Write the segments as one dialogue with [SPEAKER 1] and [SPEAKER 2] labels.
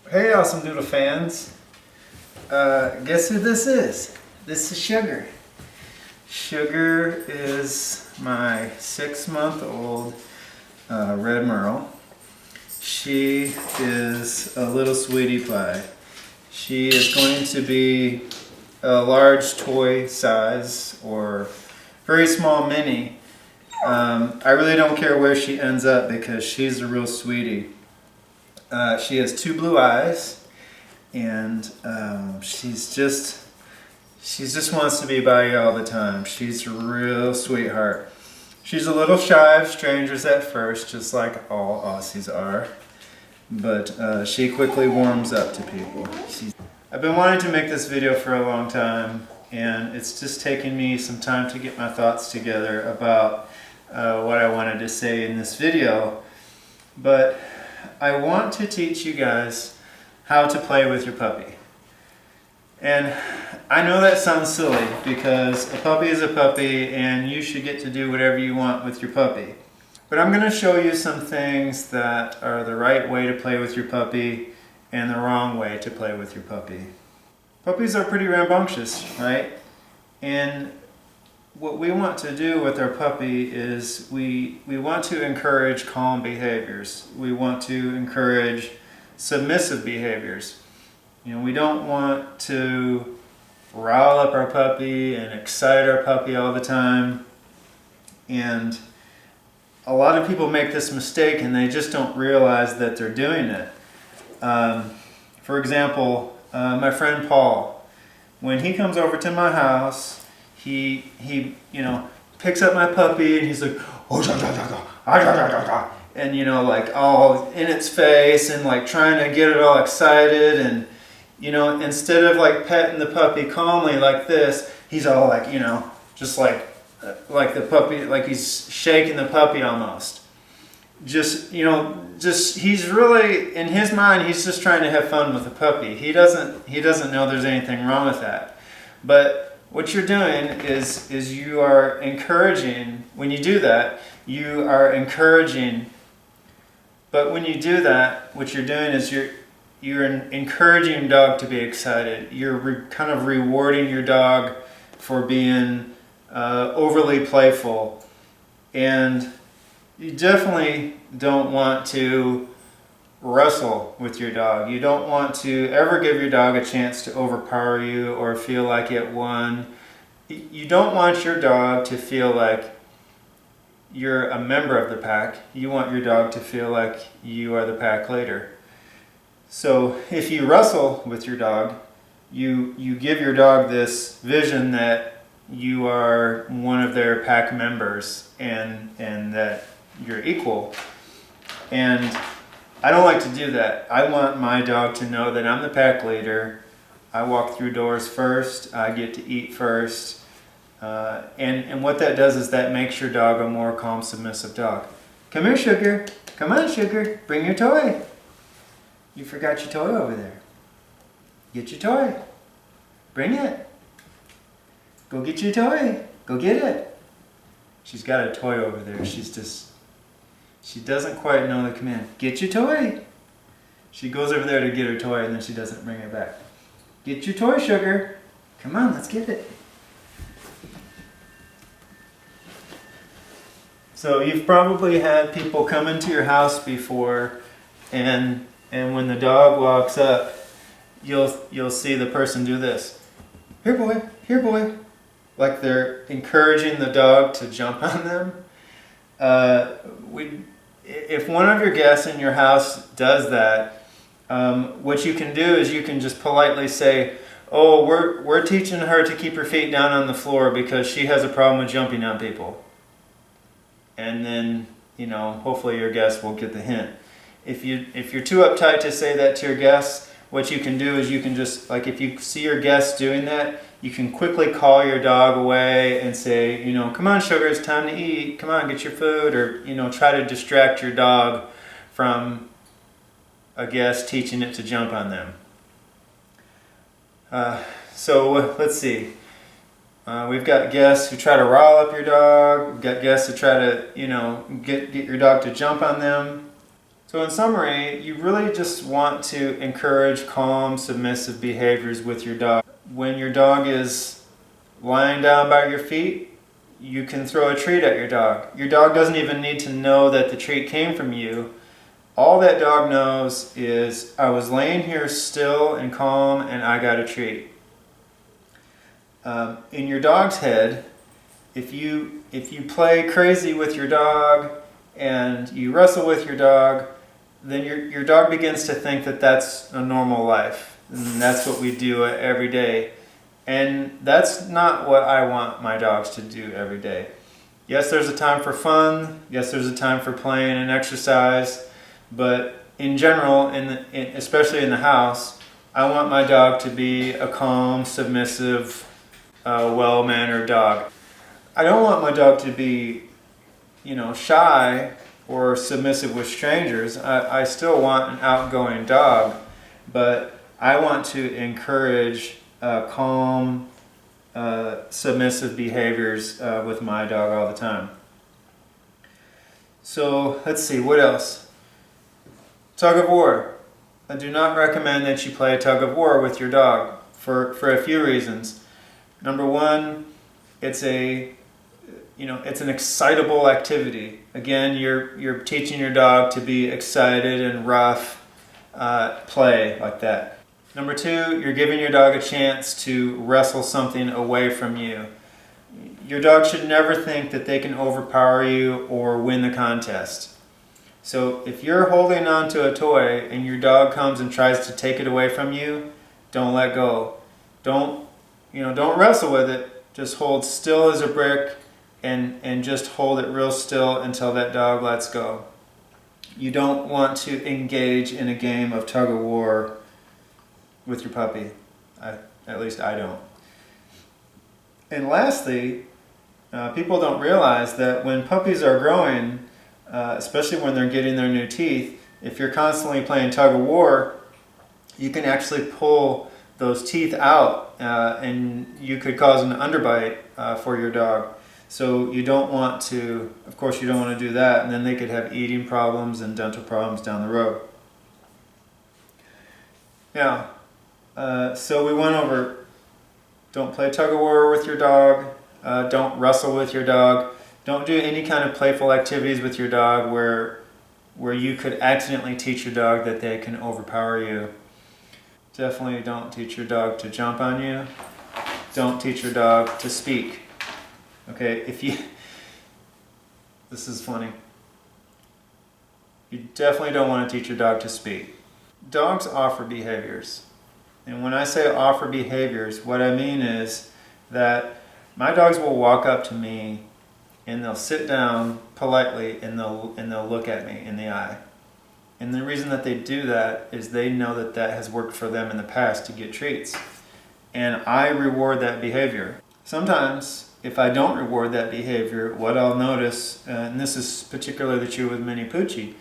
[SPEAKER 1] Hey AwesomeDoodle fans, guess who this is? This is Sugar. Sugar is my 6-month-old red merle. She is a little sweetie pie. She is going to be a large toy size or very small mini. I really don't care where she ends up because she's a real sweetie. She has 2 blue eyes, and she just wants to be by you all the time. She's a real sweetheart. She's a little shy of strangers at first, just like all Aussies are, but she quickly warms up to people. I've been wanting to make this video for a long time, and it's just taken me some time to get my thoughts together about what I wanted to say in this video. But I want to teach you guys how to play with your puppy. And I know that sounds silly because a puppy is a puppy and you should get to do whatever you want with your puppy. But I'm going to show you some things that are the right way to play with your puppy and the wrong way to play with your puppy. Puppies are pretty rambunctious, right? And what we want to do with our puppy is we want to encourage calm behaviors. We want to encourage submissive behaviors. You know, we don't want to rile up our puppy and excite our puppy all the time. And a lot of people make this mistake and they just don't realize that they're doing it. For example, my friend Paul, when he comes over to my house, he you know, picks up my puppy and he's like, oh, da, da, da, da, ah, da, da, da, da. And you know, like all in its face and like trying to get it all excited, and you know, instead of like petting the puppy calmly like this, he's all like, you know, just like the puppy, like he's shaking the puppy almost. Just, you know, just he's really, in his mind, he's just trying to have fun with the puppy. He doesn't know there's anything wrong with that. But what you're doing is you are encouraging. When you do that, you are encouraging. But when you do that, what you're doing is you're encouraging your dog to be excited. You're kind of rewarding your dog for being overly playful. And you definitely don't want to wrestle with your dog. You don't want to ever give your dog a chance to overpower you or feel like it won. You don't want your dog to feel like you're a member of the pack. You want your dog to feel like you are the pack leader. So if you wrestle with your dog, you give your dog this vision that you are one of their pack members and that you're equal. And I don't like to do that. I want my dog to know that I'm the pack leader. I walk through doors first. I get to eat first. And what that does is that makes your dog a more calm, submissive dog. Come here, Sugar. Come on, Sugar. Bring your toy. You forgot your toy over there. Get your toy. Bring it. Go get your toy. Go get it. She's got a toy over there. She doesn't quite know the command. Get your toy. She goes over there to get her toy and then she doesn't bring it back. Get your toy, Sugar. Come on, let's get it. So you've probably had people come into your house before, and when the dog walks up, you'll see the person do this. Here boy, like they're encouraging the dog to jump on them. If one of your guests in your house does that, what you can do is you can just politely say, oh, we're teaching her to keep her feet down on the floor because she has a problem with jumping on people. And then, you know, hopefully your guest will get the hint. If you're too uptight to say that to your guests, what you can do is you can just, like if you see your guests doing that, you can quickly call your dog away and say, you know, come on, Sugar, it's time to eat. Come on, get your food. Or, you know, try to distract your dog from a guest teaching it to jump on them. So let's see. We've got guests who try to rile up your dog. We've got guests who try to, you know, get your dog to jump on them. So in summary, you really just want to encourage calm, submissive behaviors with your dog. When your dog is lying down by your feet, you can throw a treat at your dog. Your dog doesn't even need to know that the treat came from you. All that dog knows is, I was laying here still and calm and I got a treat. In your dog's head, if you play crazy with your dog and you wrestle with your dog, then your dog begins to think that that's a normal life. And that's what we do every day. And that's not what I want my dogs to do every day. Yes, there's a time for fun. Yes, there's a time for playing and exercise. But in general, especially in the house, I want my dog to be a calm, submissive, well-mannered dog. I don't want my dog to be, shy or submissive with strangers. I still want an outgoing dog, but I want to encourage calm, submissive behaviors with my dog all the time. So let's see, what else? Tug-of-War. I do not recommend that you play tug-of-war with your dog for a few reasons. Number one, it's an excitable activity. Again, you're teaching your dog to be excited and rough, play like that. Number two, you're giving your dog a chance to wrestle something away from you. Your dog should never think that they can overpower you or win the contest. So if you're holding on to a toy and your dog comes and tries to take it away from you, don't let go. Don't wrestle with it. Just hold still as a brick and just hold it real still until that dog lets go. You don't want to engage in a game of tug-of-war with your puppy. At least I don't. And lastly, people don't realize that when puppies are growing, especially when they're getting their new teeth, if you're constantly playing tug-of-war, you can actually pull those teeth out and you could cause an underbite for your dog. So you don't want to, of course you don't want to do that, and then they could have eating problems and dental problems down the road. Now, so we went over, don't play tug-of-war with your dog, don't wrestle with your dog, don't do any kind of playful activities with your dog where you could accidentally teach your dog that they can overpower you. Definitely don't teach your dog to jump on you. Don't teach your dog to speak. Okay, this is funny. You definitely don't want to teach your dog to speak. Dogs offer behaviors. And when I say offer behaviors, what I mean is that my dogs will walk up to me and they'll sit down politely and they'll look at me in the eye. And the reason that they do that is they know that that has worked for them in the past to get treats. And I reward that behavior. Sometimes, if I don't reward that behavior, what I'll notice, and this is particularly true with Minnie Poochie,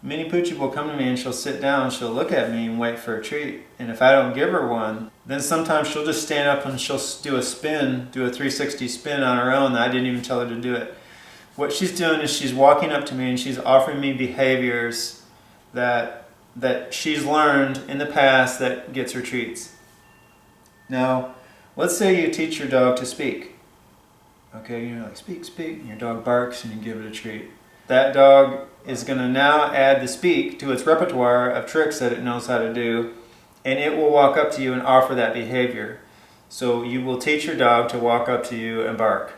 [SPEAKER 1] Minnie Poochie will come to me and she'll sit down, she'll look at me and wait for a treat. And if I don't give her one, then sometimes she'll just stand up and she'll do a spin, do a 360 spin on her own that I didn't even tell her to do it. What she's doing is she's walking up to me and she's offering me behaviors that she's learned in the past that gets her treats. Now, let's say you teach your dog to speak. Okay, you're like, speak, speak, and your dog barks and you give it a treat. That dog is going to now add the speak to its repertoire of tricks that it knows how to do, and it will walk up to you and offer that behavior. So you will teach your dog to walk up to you and bark,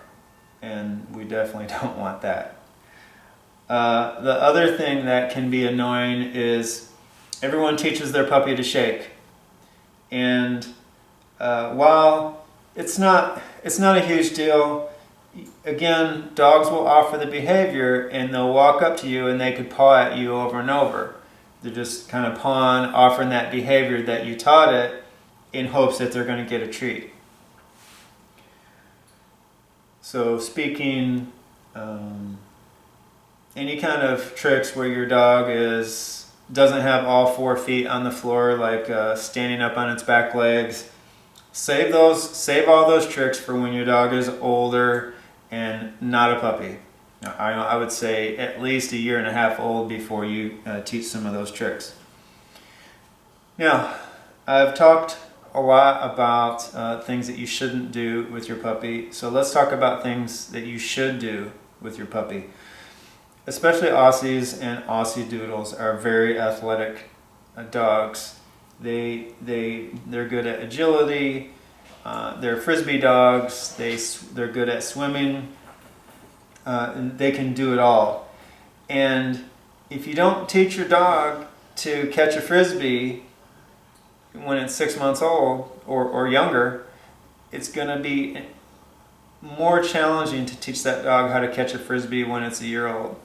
[SPEAKER 1] and we definitely don't want that. The other thing that can be annoying is everyone teaches their puppy to shake. And while it's not a huge deal, again, dogs will offer the behavior and they'll walk up to you and they could paw at you over and over. They're just kind of pawing, offering that behavior that you taught it in hopes that they're going to get a treat. So speaking, any kind of tricks where your dog doesn't have all 4 feet on the floor, like standing up on its back legs, save all those tricks for when your dog is older and not a puppy. I would say at least 1.5 years old before you teach some of those tricks. Now, I've talked a lot about things that you shouldn't do with your puppy, so let's talk about things that you should do with your puppy. Especially Aussies and AussieDoodles are very athletic dogs. They're good at agility. They're frisbee dogs. They're good at swimming. And they can do it all. And if you don't teach your dog to catch a frisbee when it's 6 months old or younger, it's going to be more challenging to teach that dog how to catch a frisbee when it's 1 year old.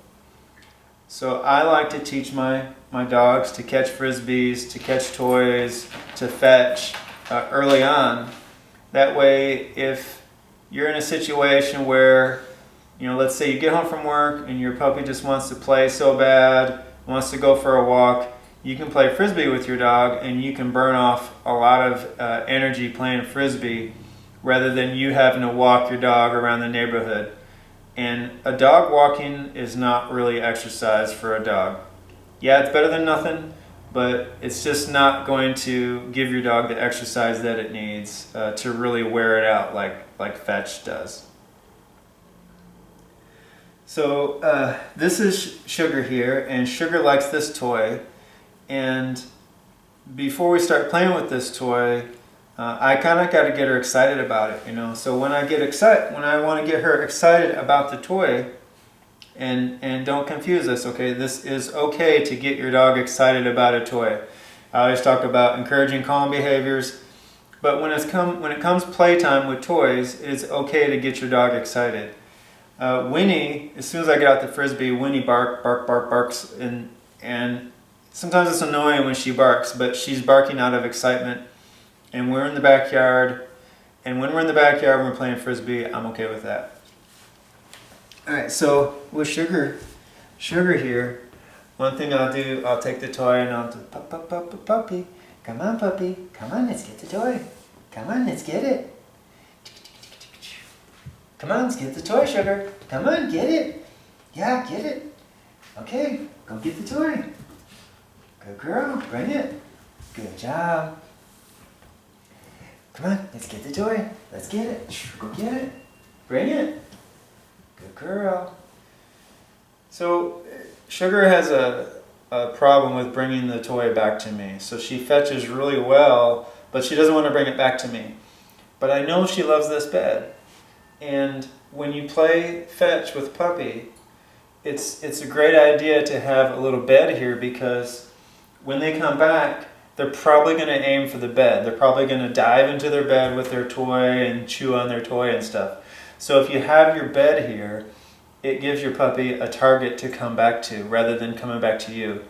[SPEAKER 1] So I like to teach my dogs to catch frisbees, to catch toys, to fetch early on. That way, if you're in a situation where, let's say you get home from work and your puppy just wants to play so bad, wants to go for a walk, you can play frisbee with your dog and you can burn off a lot of energy playing frisbee rather than you having to walk your dog around the neighborhood. And a dog walking is not really exercise for a dog. Yeah, it's better than nothing, but it's just not going to give your dog the exercise that it needs to really wear it out like fetch does. So this is Sugar here, and Sugar likes this toy. And before we start playing with this toy, I kind of got to get her excited about it, So when I want to get her excited about the toy, and don't confuse this, okay? This is okay to get your dog excited about a toy. I always talk about encouraging calm behaviors, but when it comes playtime with toys, it's okay to get your dog excited. Winnie, as soon as I get out the frisbee, Winnie barks, and sometimes it's annoying when she barks, but she's barking out of excitement. And we're in the backyard, and when we're in the backyard and we're playing frisbee, I'm okay with that. Alright, so with Sugar here, one thing I'll do, I'll take the toy and I'll do puppy. Come on, puppy. Come on, let's get the toy. Come on, let's get it. Come on, let's get the toy, Sugar. Come on, get it. Yeah, get it. Okay, go get the toy. Good girl, bring it. Good job. Come on, let's get the toy. Let's get it. Go get it. Bring it. Good girl. So Sugar has a problem with bringing the toy back to me. So she fetches really well, but she doesn't want to bring it back to me. But I know she loves this bed. And when you play fetch with Puppy, it's a great idea to have a little bed here, because when they come back, they're probably going to aim for the bed. They're probably going to dive into their bed with their toy and chew on their toy and stuff. So if you have your bed here, it gives your puppy a target to come back to rather than coming back to you.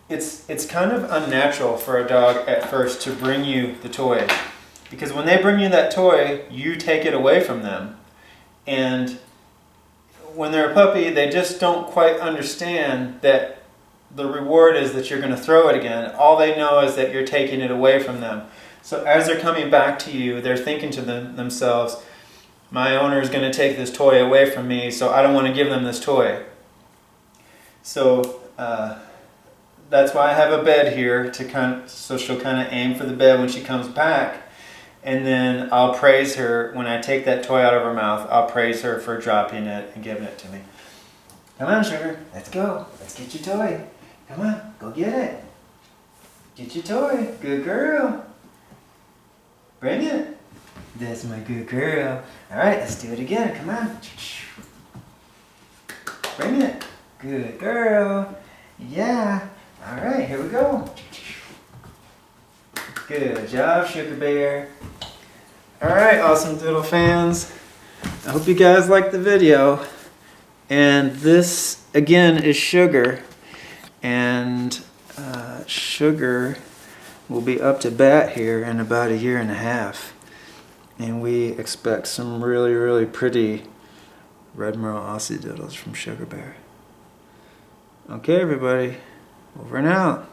[SPEAKER 1] It's kind of unnatural for a dog at first to bring you the toy, because when they bring you that toy, you take it away from them. And when they're a puppy, they just don't quite understand that the reward is that you're going to throw it again. All they know is that you're taking it away from them. So as they're coming back to you, they're thinking to themselves, my owner is going to take this toy away from me, so I don't want to give them this toy. So that's why I have a bed here, so she'll kind of aim for the bed when she comes back. And then I'll praise her when I take that toy out of her mouth. I'll praise her for dropping it and giving it to me. Come on, Sugar, let's go. Let's get your toy. Come on, go get it. Get your toy. Good girl. Bring it. That's my good girl. All right, let's do it again. Come on. Bring it. Good girl. Yeah. All right, here we go. Good job, Sugar Bear. All right, AwesomeDoodle fans. I hope you guys liked the video. And this, again, is Sugar. And Sugar will be up to bat here in about 1.5 years. And we expect some really, really pretty red merle AussieDoodles from Sugar Bear. Okay, everybody. Over and out.